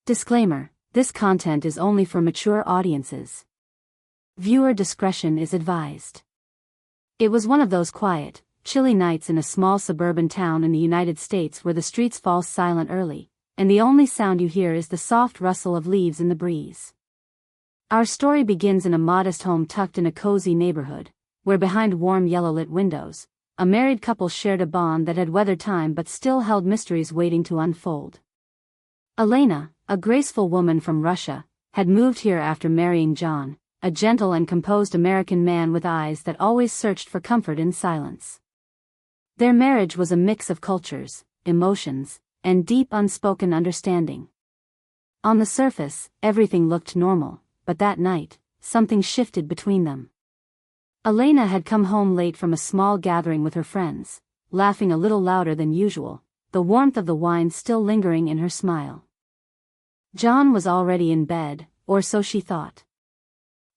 Disclaimer: this content is only for mature audiences. Viewer discretion is advised. It was one of those quiet, chilly nights in a small suburban town in the United States where the streets fall silent early, and the only sound you hear is the soft rustle of leaves in the breeze. Our story begins in a modest home tucked in a cozy neighborhood, where behind warm yellow-lit windows, a married couple shared a bond that had weathered time but still held mysteries waiting to unfold. Elena, a graceful woman from Russia, had moved here after marrying John, a gentle and composed American man with eyes that always searched for comfort in silence. Their marriage was a mix of cultures, emotions, and deep unspoken understanding. On the surface, everything looked normal, but that night, something shifted between them. Elena had come home late from a small gathering with her friends, laughing a little louder than usual, the warmth of the wine still lingering in her smile. John was already in bed, or so she thought.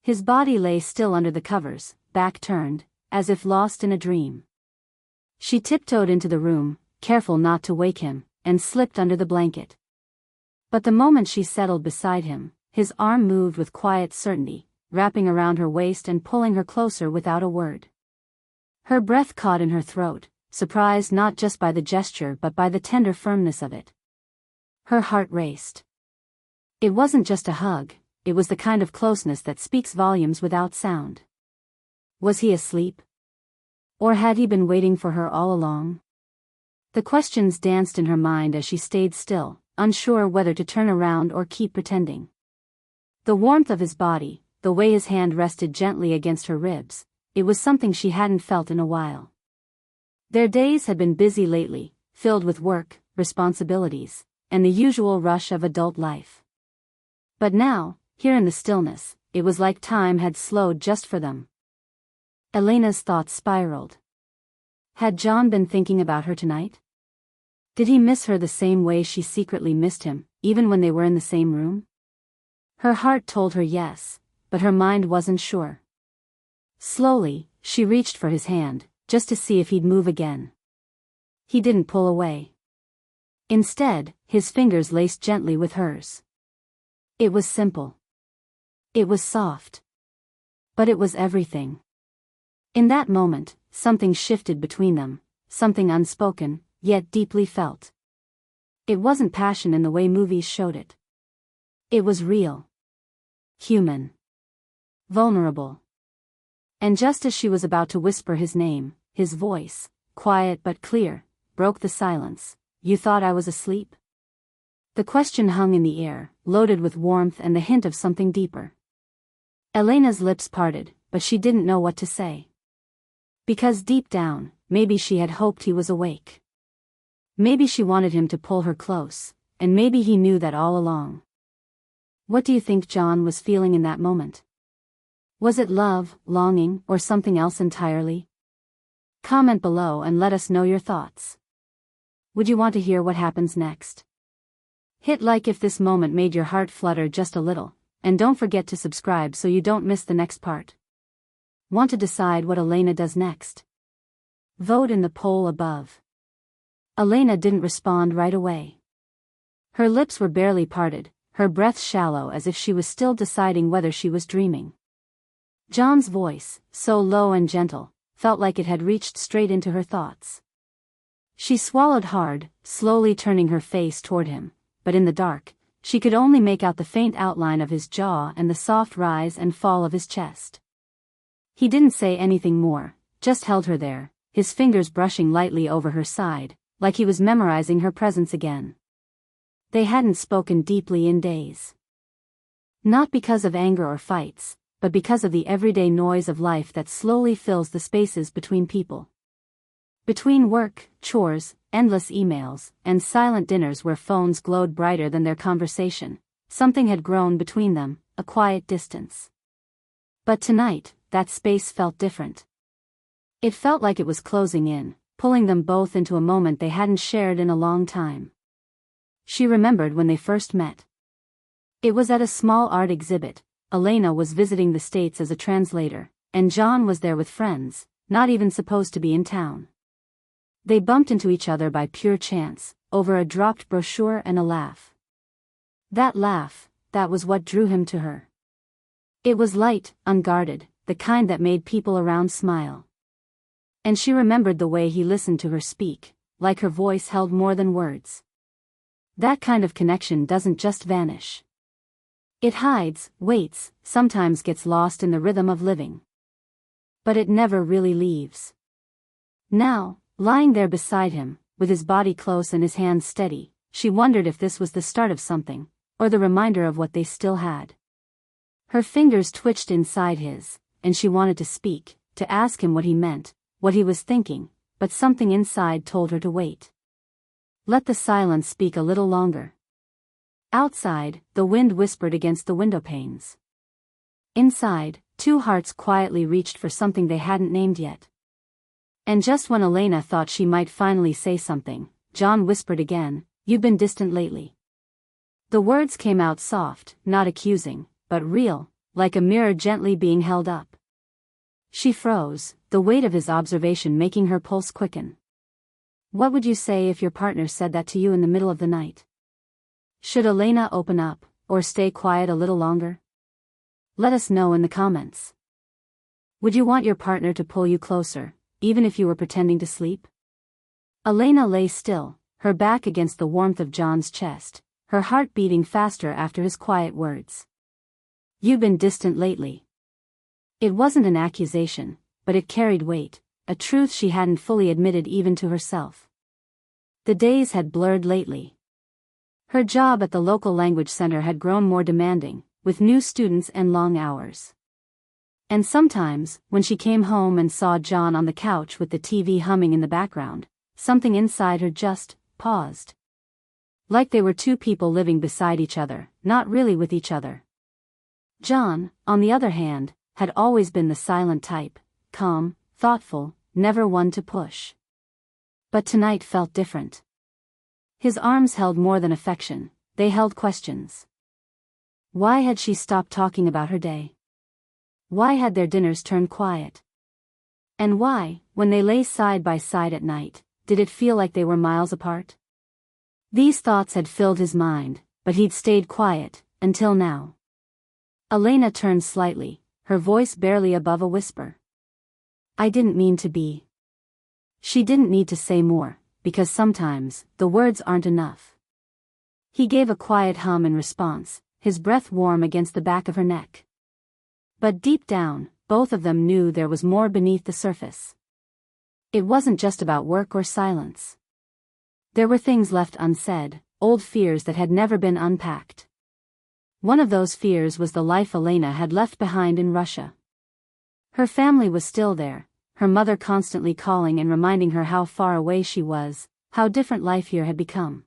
His body lay still under the covers, back turned, as if lost in a dream. She tiptoed into the room, careful not to wake him, and slipped under the blanket. But the moment she settled beside him, his arm moved with quiet certainty, wrapping around her waist and pulling her closer without a word. Her breath caught in her throat, surprised not just by the gesture but by the tender firmness of it. Her heart raced. It wasn't just a hug, it was the kind of closeness that speaks volumes without sound. Was he asleep? Or had he been waiting for her all along? The questions danced in her mind as she stayed still, unsure whether to turn around or keep pretending. The warmth of his body, the way his hand rested gently against her ribs, it was something she hadn't felt in a while. Their days had been busy lately, filled with work, responsibilities, and the usual rush of adult life. But now, here in the stillness, it was like time had slowed just for them. Elena's thoughts spiraled. Had John been thinking about her tonight? Did he miss her the same way she secretly missed him, even when they were in the same room? Her heart told her yes, but her mind wasn't sure. Slowly, she reached for his hand, just to see if he'd move again. He didn't pull away. Instead, his fingers laced gently with hers. It was simple. It was soft. But it was everything. In that moment, something shifted between them, something unspoken, yet deeply felt. It wasn't passion in the way movies showed it. It was real. Human. Vulnerable. And just as she was about to whisper his name, his voice, quiet but clear, broke the silence. "You thought I was asleep?" The question hung in the air, loaded with warmth and the hint of something deeper. Elena's lips parted, but she didn't know what to say. Because deep down, maybe she had hoped he was awake. Maybe she wanted him to pull her close, and maybe he knew that all along. What do you think John was feeling in that moment? Was it love, longing, or something else entirely? Comment below and let us know your thoughts. Would you want to hear what happens next? Hit like if this moment made your heart flutter just a little, and don't forget to subscribe so you don't miss the next part. Want to decide what Elena does next? Vote in the poll above. Elena didn't respond right away. Her lips were barely parted, her breath shallow as if she was still deciding whether she was dreaming. John's voice, so low and gentle, felt like it had reached straight into her thoughts. She swallowed hard, slowly turning her face toward him, but in the dark, she could only make out the faint outline of his jaw and the soft rise and fall of his chest. He didn't say anything more, just held her there, his fingers brushing lightly over her side, like he was memorizing her presence again. They hadn't spoken deeply in days. Not because of anger or fights, but because of the everyday noise of life that slowly fills the spaces between people. Between work, chores, endless emails, and silent dinners where phones glowed brighter than their conversation, something had grown between them, a quiet distance. But tonight, that space felt different. It felt like it was closing in, pulling them both into a moment they hadn't shared in a long time. She remembered when they first met. It was at a small art exhibit. Elena was visiting the States as a translator, and John was there with friends, not even supposed to be in town. They bumped into each other by pure chance, over a dropped brochure and a laugh. That laugh, that was what drew him to her. It was light, unguarded, the kind that made people around smile. And she remembered the way he listened to her speak, like her voice held more than words. That kind of connection doesn't just vanish. It hides, waits, sometimes gets lost in the rhythm of living. But it never really leaves. Now, lying there beside him, with his body close and his hands steady, she wondered if this was the start of something, or the reminder of what they still had. Her fingers twitched inside his, and she wanted to speak, to ask him what he meant, what he was thinking, but something inside told her to wait. Let the silence speak a little longer. Outside, the wind whispered against the window panes. Inside, two hearts quietly reached for something they hadn't named yet. And just when Elena thought she might finally say something, John whispered again, "You've been distant lately." The words came out soft, not accusing, but real, like a mirror gently being held up. She froze, the weight of his observation making her pulse quicken. What would you say if your partner said that to you in the middle of the night? Should Elena open up, or stay quiet a little longer? Let us know in the comments. Would you want your partner to pull you closer, even if you were pretending to sleep? Elena lay still, her back against the warmth of John's chest, her heart beating faster after his quiet words. You've been distant lately. It wasn't an accusation, but it carried weight, a truth she hadn't fully admitted even to herself. The days had blurred lately. Her job at the local language center had grown more demanding, with new students and long hours. And sometimes, when she came home and saw John on the couch with the TV humming in the background, something inside her just paused. Like they were two people living beside each other, not really with each other. John, on the other hand, had always been the silent type, calm, thoughtful, never one to push. But tonight felt different. His arms held more than affection, they held questions. Why had she stopped talking about her day? Why had their dinners turned quiet? And why, when they lay side by side at night, did it feel like they were miles apart? These thoughts had filled his mind, but he'd stayed quiet, until now. Elena turned slightly, her voice barely above a whisper. I didn't mean to be. She didn't need to say more, because sometimes, the words aren't enough. He gave a quiet hum in response, his breath warm against the back of her neck. But deep down, both of them knew there was more beneath the surface. It wasn't just about work or silence. There were things left unsaid, old fears that had never been unpacked. One of those fears was the life Elena had left behind in Russia. Her family was still there, her mother constantly calling and reminding her how far away she was, how different life here had become.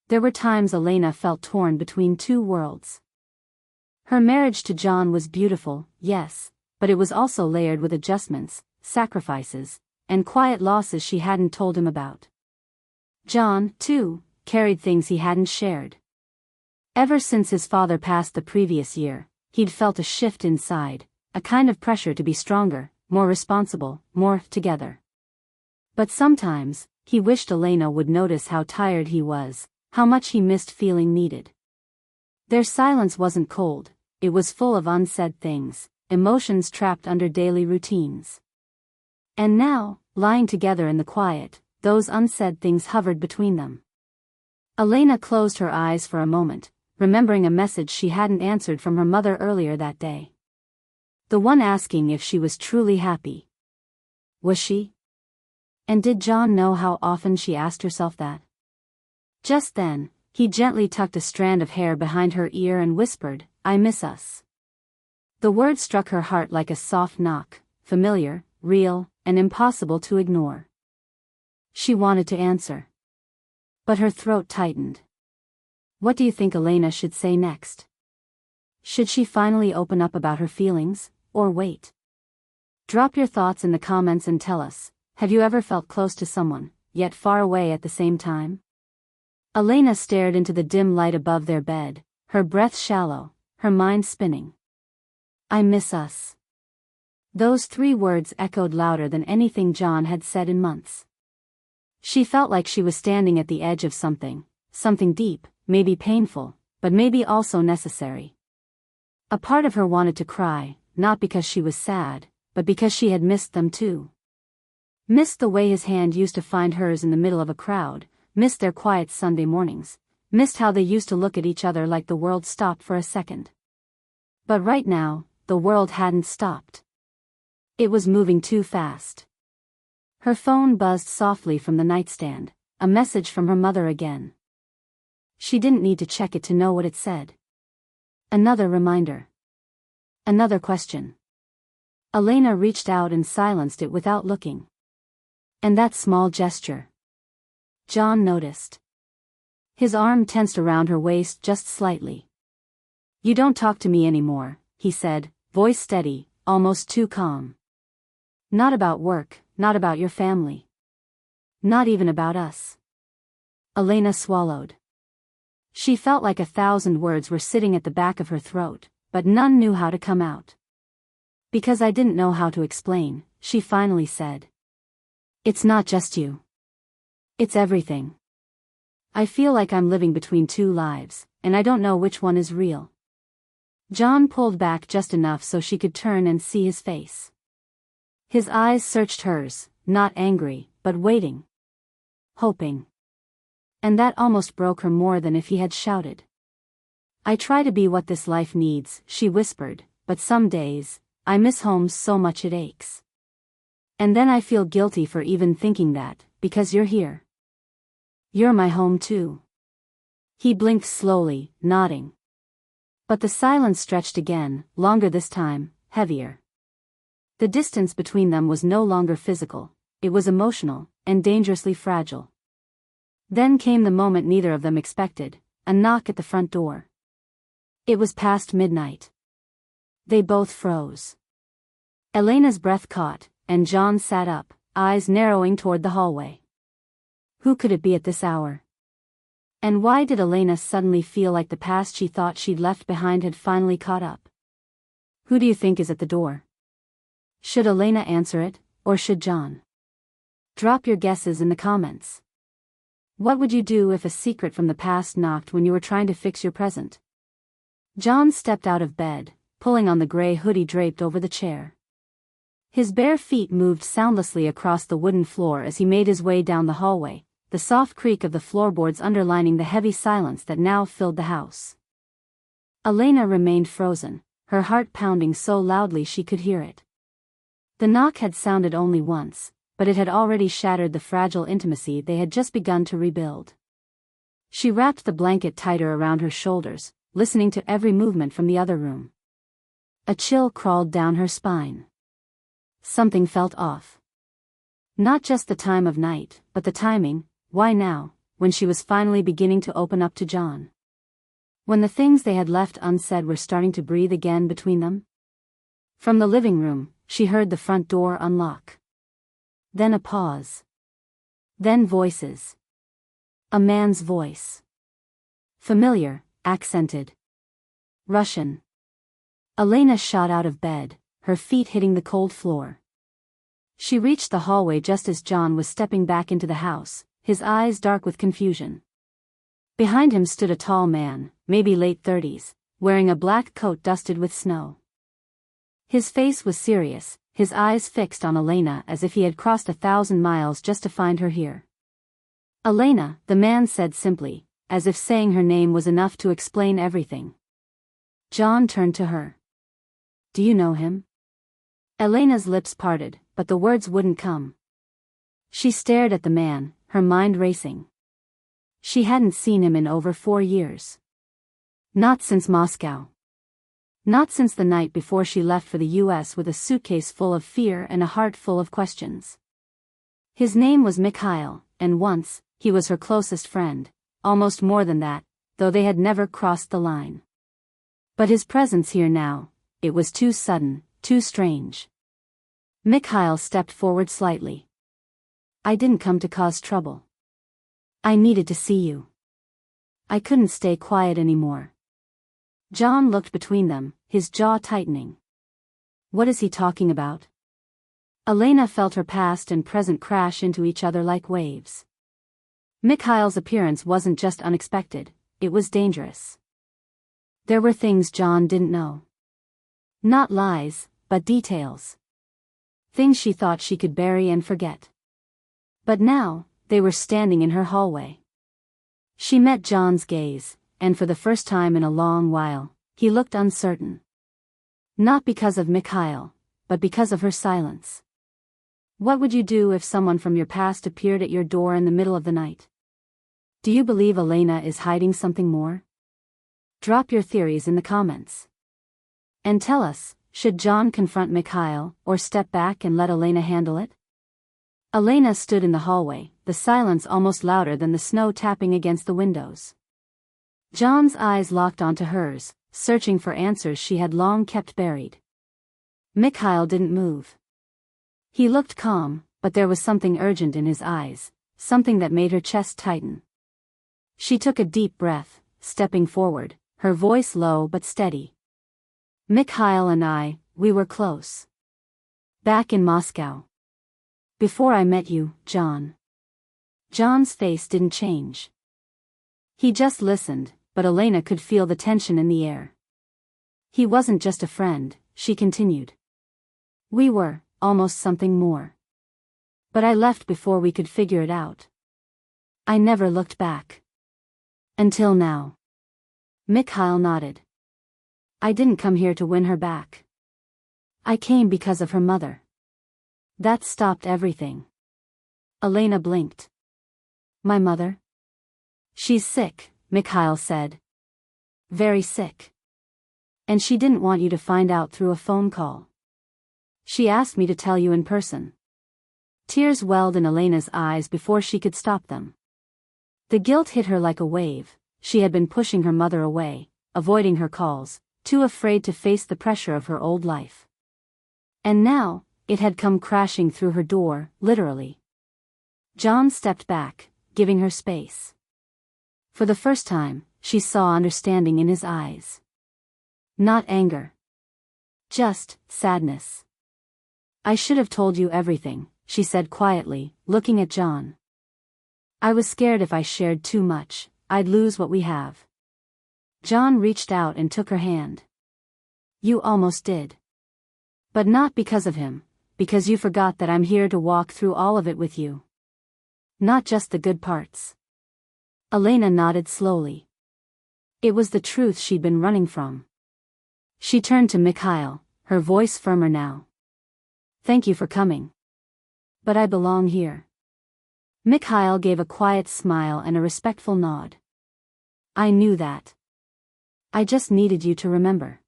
There were times Elena felt torn between two worlds. Her marriage to John was beautiful, yes, but it was also layered with adjustments, sacrifices, and quiet losses she hadn't told him about. John, too, carried things he hadn't shared. Ever since his father passed the previous year, he'd felt a shift inside, a kind of pressure to be stronger, more responsible, more together. But sometimes, he wished Elena would notice how tired he was, how much he missed feeling needed. Their silence wasn't cold, it was full of unsaid things, emotions trapped under daily routines. And now, lying together in the quiet, those unsaid things hovered between them. Elena closed her eyes for a moment, remembering a message she hadn't answered from her mother earlier that day. The one asking if she was truly happy. Was she? And did John know how often she asked herself that? Just then, he gently tucked a strand of hair behind her ear and whispered, "I miss us." The word struck her heart like a soft knock, familiar, real, and impossible to ignore. She wanted to answer. But her throat tightened. What do you think Elena should say next? Should she finally open up about her feelings, or wait? Drop your thoughts in the comments and tell us, have you ever felt close to someone, yet far away at the same time? Elena stared into the dim light above their bed, her breath shallow, her mind spinning. I miss us. Those 3 words echoed louder than anything John had said in months. She felt like she was standing at the edge of something deep, maybe painful, but maybe also necessary. A part of her wanted to cry, not because she was sad, but because she had missed them too. Missed the way his hand used to find hers in the middle of a crowd, missed their quiet Sunday mornings, missed how they used to look at each other like the world stopped for a second. But right now, the world hadn't stopped. It was moving too fast. Her phone buzzed softly from the nightstand, a message from her mother again. She didn't need to check it to know what it said. Another reminder. Another question. Elena reached out and silenced it without looking. And that small gesture. John noticed. His arm tensed around her waist just slightly. "You don't talk to me anymore," he said, voice steady, almost too calm. "Not about work, not about your family. Not even about us." Elena swallowed. She felt like 1,000 words were sitting at the back of her throat, but none knew how to come out. "Because I didn't know how to explain," she finally said. "It's not just you. It's everything. I feel like I'm living between two lives, and I don't know which one is real." John pulled back just enough so she could turn and see his face. His eyes searched hers, not angry, but waiting. Hoping. And that almost broke her more than if he had shouted. "I try to be what this life needs," she whispered, "but some days, I miss home so much it aches. And then I feel guilty for even thinking that, because you're here. You're my home too." He blinked slowly, nodding. But the silence stretched again, longer this time, heavier. The distance between them was no longer physical, it was emotional, and dangerously fragile. Then came the moment neither of them expected, a knock at the front door. It was past midnight. They both froze. Elena's breath caught, and John sat up, eyes narrowing toward the hallway. Who could it be at this hour? And why did Elena suddenly feel like the past she thought she'd left behind had finally caught up? "Who do you think is at the door?" Should Elena answer it, or should John? Drop your guesses in the comments. What would you do if a secret from the past knocked when you were trying to fix your present? John stepped out of bed, pulling on the gray hoodie draped over the chair. His bare feet moved soundlessly across the wooden floor as he made his way down the hallway, the soft creak of the floorboards underlining the heavy silence that now filled the house. Elena remained frozen, her heart pounding so loudly she could hear it. The knock had sounded only once, but it had already shattered the fragile intimacy they had just begun to rebuild. She wrapped the blanket tighter around her shoulders, listening to every movement from the other room. A chill crawled down her spine. Something felt off. Not just the time of night, but the timing. Why now, when she was finally beginning to open up to John? When the things they had left unsaid were starting to breathe again between them? From the living room, she heard the front door unlock. Then a pause. Then voices. A man's voice. Familiar, accented. Russian. Elena shot out of bed, her feet hitting the cold floor. She reached the hallway just as John was stepping back into the house, his eyes dark with confusion. Behind him stood a tall man, maybe late 30s, wearing a black coat dusted with snow. His face was serious, his eyes fixed on Elena as if he had crossed 1,000 miles just to find her here. "Elena," the man said simply, as if saying her name was enough to explain everything. John turned to her. "Do you know him?" Elena's lips parted, but the words wouldn't come. She stared at the man, her mind racing. She hadn't seen him in over 4 years. Not since Moscow. Not since the night before she left for the US with a suitcase full of fear and a heart full of questions. His name was Mikhail, and once, he was her closest friend, almost more than that, though they had never crossed the line. But his presence here now, it was too sudden, too strange. Mikhail stepped forward slightly. "I didn't come to cause trouble. I needed to see you. I couldn't stay quiet anymore." John looked between them, his jaw tightening. What is he talking about? Elena felt her past and present crash into each other like waves. Mikhail's appearance wasn't just unexpected, it was dangerous. There were things John didn't know. Not lies, but details. Things she thought she could bury and forget. But now, they were standing in her hallway. She met John's gaze, and for the first time in a long while, he looked uncertain. Not because of Mikhail, but because of her silence. What would you do if someone from your past appeared at your door in the middle of the night? Do you believe Elena is hiding something more? Drop your theories in the comments. And tell us, should John confront Mikhail, or step back and let Elena handle it? Elena stood in the hallway, the silence almost louder than the snow tapping against the windows. John's eyes locked onto hers, searching for answers she had long kept buried. Mikhail didn't move. He looked calm, but there was something urgent in his eyes, something that made her chest tighten. She took a deep breath, stepping forward, her voice low but steady. Mikhail and we were close. Back in Moscow. Before I met you, John. John's face didn't change. He just listened, but Elena could feel the tension in the air. He wasn't just a friend, she continued. We were, almost something more. But I left before we could figure it out. I never looked back. Until now. Mikhail nodded. I didn't come here to win her back. I came because of her mother. That stopped everything. Elena blinked. My mother? She's sick, Mikhail said. Very sick. And she didn't want you to find out through a phone call. She asked me to tell you in person. Tears welled in Elena's eyes before she could stop them. The guilt hit her like a wave. She had been pushing her mother away, avoiding her calls, too afraid to face the pressure of her old life. And now, it had come crashing through her door, literally. John stepped back, giving her space. For the first time, she saw understanding in his eyes. Not anger. Just sadness. I should have told you everything, she said quietly, looking at John. I was scared if I shared too much, I'd lose what we have. John reached out and took her hand. You almost did. But not because of him, because you forgot that I'm here to walk through all of it with you. Not just the good parts. Elena nodded slowly. It was the truth she'd been running from. She turned to Mikhail, her voice firmer now. Thank you for coming. But I belong here. Mikhail gave a quiet smile and a respectful nod. I knew that. I just needed you to remember.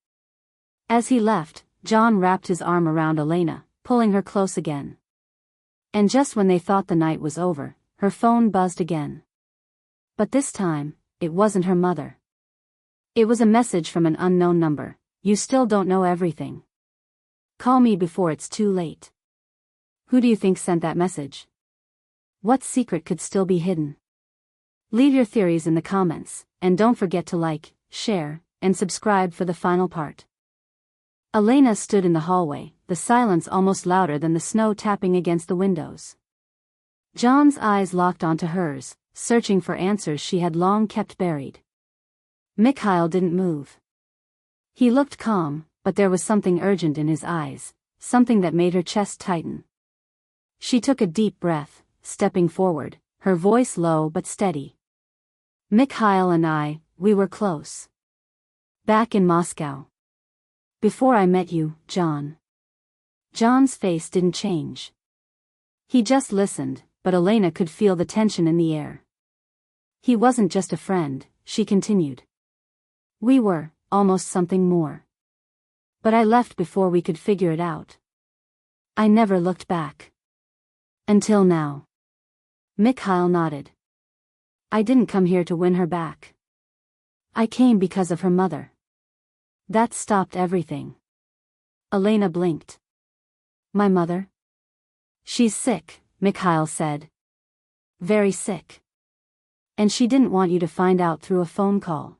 As he left, John wrapped his arm around Elena, pulling her close again. And just when they thought the night was over, her phone buzzed again. But this time, it wasn't her mother. It was a message from an unknown number. You still don't know everything. Call me before it's too late. Who do you think sent that message? What secret could still be hidden? Leave your theories in the comments, and don't forget to like, share, and subscribe for the final part. Elena stood in the hallway, the silence almost louder than the snow tapping against the windows. John's eyes locked onto hers, searching for answers she had long kept buried. Mikhail didn't move. He looked calm, but there was something urgent in his eyes, something that made her chest tighten. She took a deep breath, stepping forward, her voice low but steady. Mikhail and we were close. Back in Moscow. Before I met you, John. John's face didn't change. He just listened, but Elena could feel the tension in the air. He wasn't just a friend, she continued. We were, almost something more. But I left before we could figure it out. I never looked back. Until now. Mikhail nodded. I didn't come here to win her back. I came because of her mother. That stopped everything. Elena blinked. My mother? She's sick, Mikhail said. Very sick. And she didn't want you to find out through a phone call.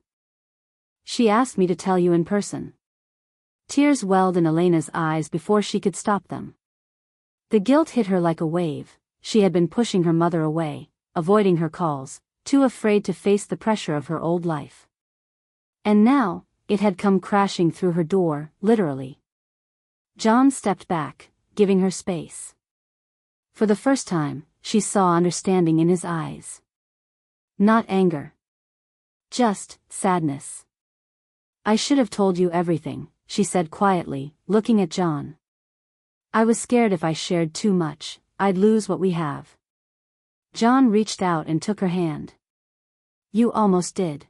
She asked me to tell you in person. Tears welled in Elena's eyes before she could stop them. The guilt hit her like a wave. She had been pushing her mother away, avoiding her calls, too afraid to face the pressure of her old life. And now, It had come crashing through her door, literally. John stepped back, giving her space. For the first time, she saw understanding in his eyes. Not anger. Just sadness. "I should have told you everything," she said quietly, looking at John. "I was scared if I shared too much, I'd lose what we have." John reached out and took her hand. "You almost did.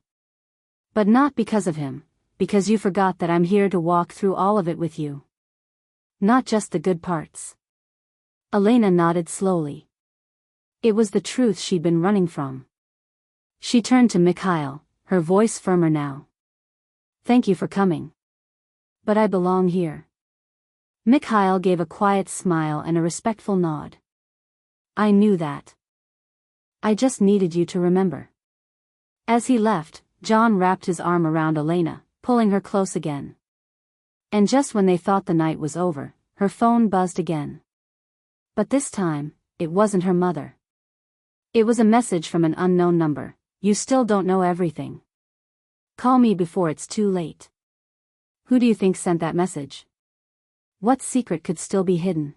But not because of him, because you forgot that I'm here to walk through all of it with you. Not just the good parts." Elena nodded slowly. It was the truth she'd been running from. She turned to Mikhail, her voice firmer now. "Thank you for coming. But I belong here." Mikhail gave a quiet smile and a respectful nod. "I knew that. I just needed you to remember." As he left, John wrapped his arm around Elena, pulling her close again. And just when they thought the night was over, her phone buzzed again. But this time, it wasn't her mother. It was a message from an unknown number. "You still don't know everything. Call me before it's too late." Who do you think sent that message? What secret could still be hidden?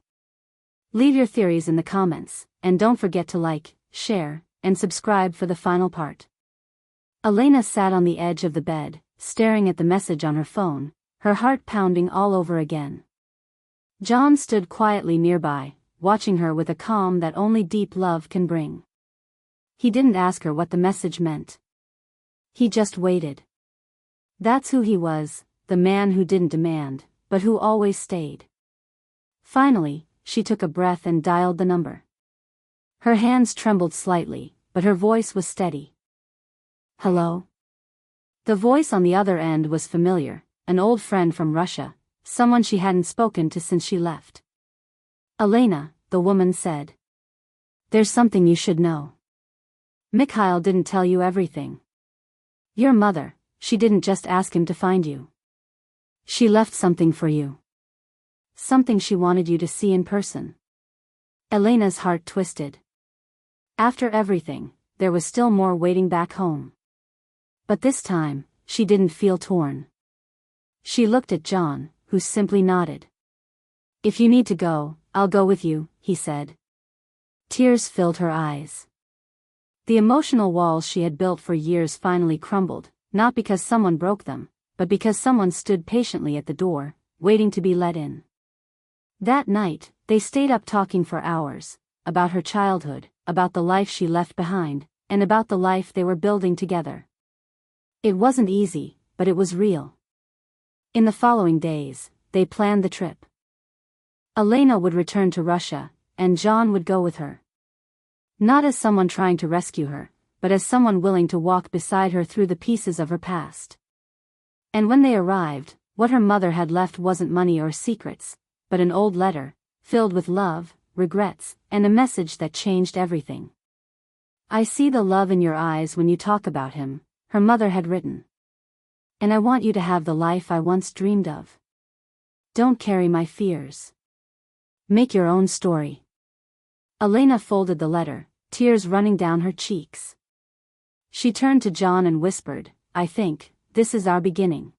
Leave your theories in the comments, and don't forget to like, share, and subscribe for the final part. Elena sat on the edge of the bed, staring at the message on her phone, her heart pounding all over again. John stood quietly nearby, watching her with a calm that only deep love can bring. He didn't ask her what the message meant. He just waited. That's who he was, the man who didn't demand, but who always stayed. Finally, she took a breath and dialed the number. Her hands trembled slightly, but her voice was steady. "Hello?" The voice on the other end was familiar, an old friend from Russia, someone she hadn't spoken to since she left. "Elena," the woman said. "There's something you should know. Mikhail didn't tell you everything. Your mother, she didn't just ask him to find you. She left something for you. Something she wanted you to see in person." Elena's heart twisted. After everything, there was still more waiting back home. But this time, she didn't feel torn. She looked at John, who simply nodded. "If you need to go, I'll go with you," he said. Tears filled her eyes. The emotional walls she had built for years finally crumbled, not because someone broke them, but because someone stood patiently at the door, waiting to be let in. That night, they stayed up talking for hours, about her childhood, about the life she left behind, and about the life they were building together. It wasn't easy, but it was real. In the following days, they planned the trip. Elena would return to Russia, and John would go with her. Not as someone trying to rescue her, but as someone willing to walk beside her through the pieces of her past. And when they arrived, what her mother had left wasn't money or secrets, but an old letter, filled with love, regrets, and a message that changed everything. "I see the love in your eyes when you talk about him," her mother had written. "And I want you to have the life I once dreamed of. Don't carry my fears. Make your own story." Elena folded the letter, tears running down her cheeks. She turned to John and whispered, "I think, this is our beginning."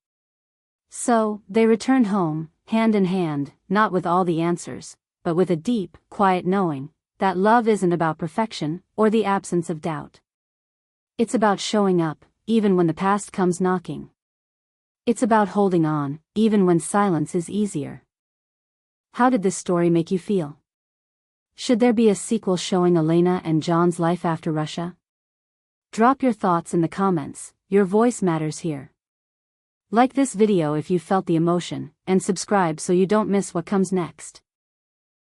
So, they returned home, hand in hand, not with all the answers, but with a deep, quiet knowing, that love isn't about perfection, or the absence of doubt. It's about showing up, even when the past comes knocking. It's about holding on, even when silence is easier. How did this story make you feel? Should there be a sequel showing Elena and John's life after Russia? Drop your thoughts in the comments, your voice matters here. Like this video if you felt the emotion, and subscribe so you don't miss what comes next.